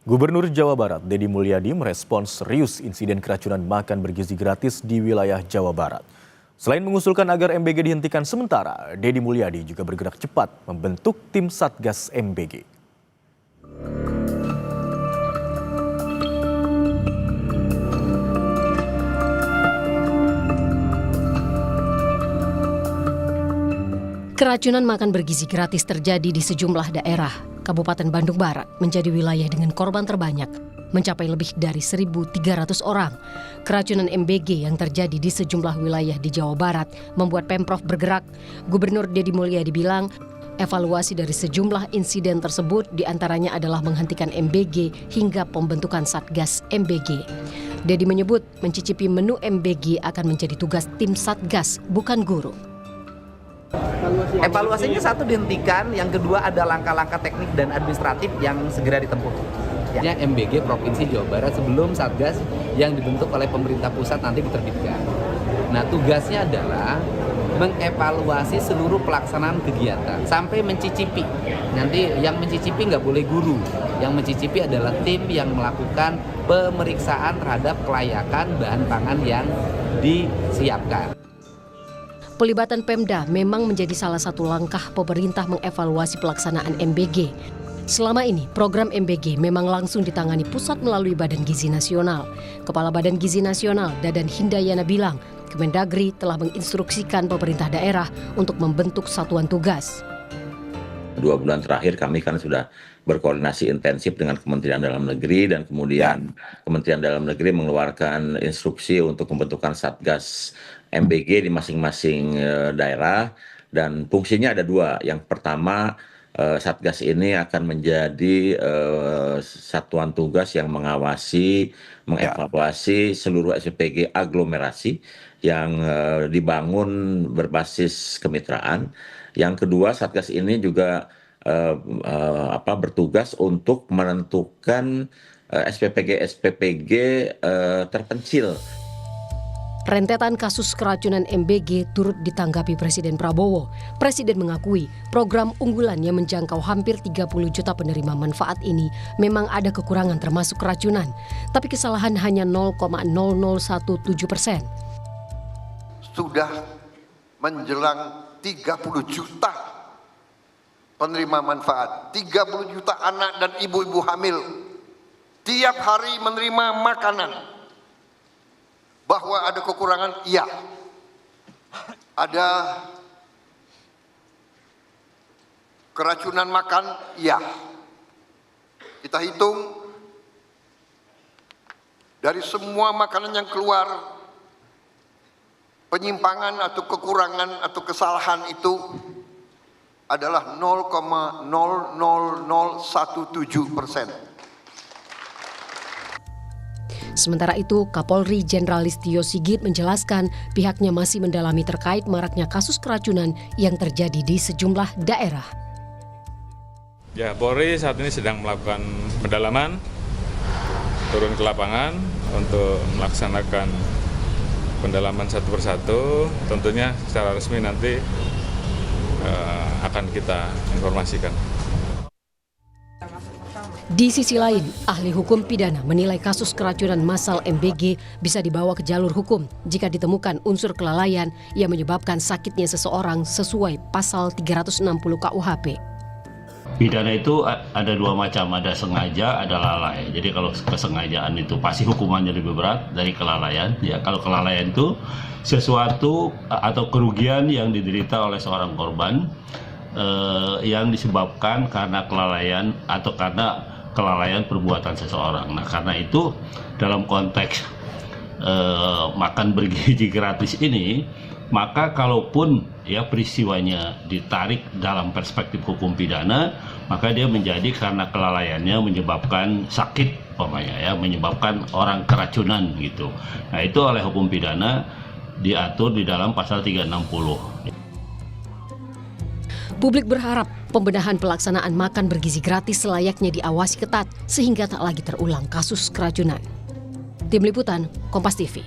Gubernur Jawa Barat, Deddy Mulyadi merespons serius insiden keracunan makan bergizi gratis di wilayah Jawa Barat. Selain mengusulkan agar MBG dihentikan sementara, Deddy Mulyadi juga bergerak cepat membentuk tim Satgas MBG. Keracunan makan bergizi gratis terjadi di sejumlah daerah. Kabupaten Bandung Barat menjadi wilayah dengan korban terbanyak, mencapai lebih dari 1.300 orang. Keracunan MBG yang terjadi di sejumlah wilayah di Jawa Barat membuat Pemprov bergerak. Gubernur Deddy Mulyadi bilang, evaluasi dari sejumlah insiden tersebut diantaranya adalah menghentikan MBG hingga pembentukan Satgas MBG. Deddy menyebut mencicipi menu MBG akan menjadi tugas tim Satgas, bukan guru. Evaluasinya satu dihentikan, yang kedua ada langkah-langkah teknik dan administratif yang segera ditempuh. Ya, MBG Provinsi Jawa Barat sebelum Satgas yang dibentuk oleh pemerintah pusat nanti diterbitkan. Nah, tugasnya adalah mengevaluasi seluruh pelaksanaan kegiatan sampai mencicipi. Nanti yang mencicipi nggak boleh guru, yang mencicipi adalah tim yang melakukan pemeriksaan terhadap kelayakan bahan pangan yang disiapkan. Pelibatan Pemda memang menjadi salah satu langkah pemerintah mengevaluasi pelaksanaan MBG. Selama ini, program MBG memang langsung ditangani pusat melalui Badan Gizi Nasional. Kepala Badan Gizi Nasional, Dadan Hindayana bilang, Kemendagri telah menginstruksikan pemerintah daerah untuk membentuk satuan tugas. 2 bulan terakhir kami kan sudah berkoordinasi intensif dengan Kementerian Dalam Negeri, dan kemudian Kementerian Dalam Negeri mengeluarkan instruksi untuk pembentukan Satgas MBG di masing-masing daerah, dan fungsinya ada 2. Yang pertama, Satgas ini akan menjadi satuan tugas yang mengawasi, mengevaluasi seluruh SPPG aglomerasi yang dibangun berbasis kemitraan. Yang kedua, Satgas ini juga bertugas untuk menentukan SPPG terpencil. Rentetan kasus keracunan MBG turut ditanggapi Presiden Prabowo. Presiden mengakui program unggulan yang menjangkau hampir 30 juta penerima manfaat ini memang ada kekurangan termasuk keracunan, tapi kesalahan hanya 0,0017%. Sudah menjelang 30 juta penerima manfaat, 30 juta anak dan ibu-ibu hamil tiap hari menerima makanan. Bahwa ada kekurangan, iya. Ada keracunan makan, iya. Kita hitung dari semua makanan yang keluar, penyimpangan atau kekurangan atau kesalahan itu adalah 0,00017%. Sementara itu, Kapolri Jenderal Listio Sigit menjelaskan pihaknya masih mendalami terkait maraknya kasus keracunan yang terjadi di sejumlah daerah. Ya, Polri saat ini sedang melakukan pendalaman, turun ke lapangan untuk melaksanakan pendalaman satu persatu. Tentunya secara resmi nanti akan kita informasikan. Di sisi lain, ahli hukum pidana menilai kasus keracunan massal MBG bisa dibawa ke jalur hukum jika ditemukan unsur kelalaian yang menyebabkan sakitnya seseorang sesuai pasal 360 KUHP. Pidana itu ada 2 macam, ada sengaja, ada lalai. Jadi kalau kesengajaan itu pasti hukumannya lebih berat dari kelalaian. Ya, kalau kelalaian itu sesuatu atau kerugian yang diderita oleh seorang korban yang disebabkan karena kelalaian atau karena kelalaian perbuatan seseorang. Nah, karena itu dalam konteks makan bergizi gratis ini, maka kalaupun ya peristiwanya ditarik dalam perspektif hukum pidana, maka dia menjadi karena kelalaiannya menyebabkan sakit, menyebabkan orang keracunan gitu. Nah, itu oleh hukum pidana diatur di dalam pasal 360. Publik berharap pembenahan pelaksanaan makan bergizi gratis selayaknya diawasi ketat sehingga tak lagi terulang kasus keracunan. Tim Liputan, Kompas TV.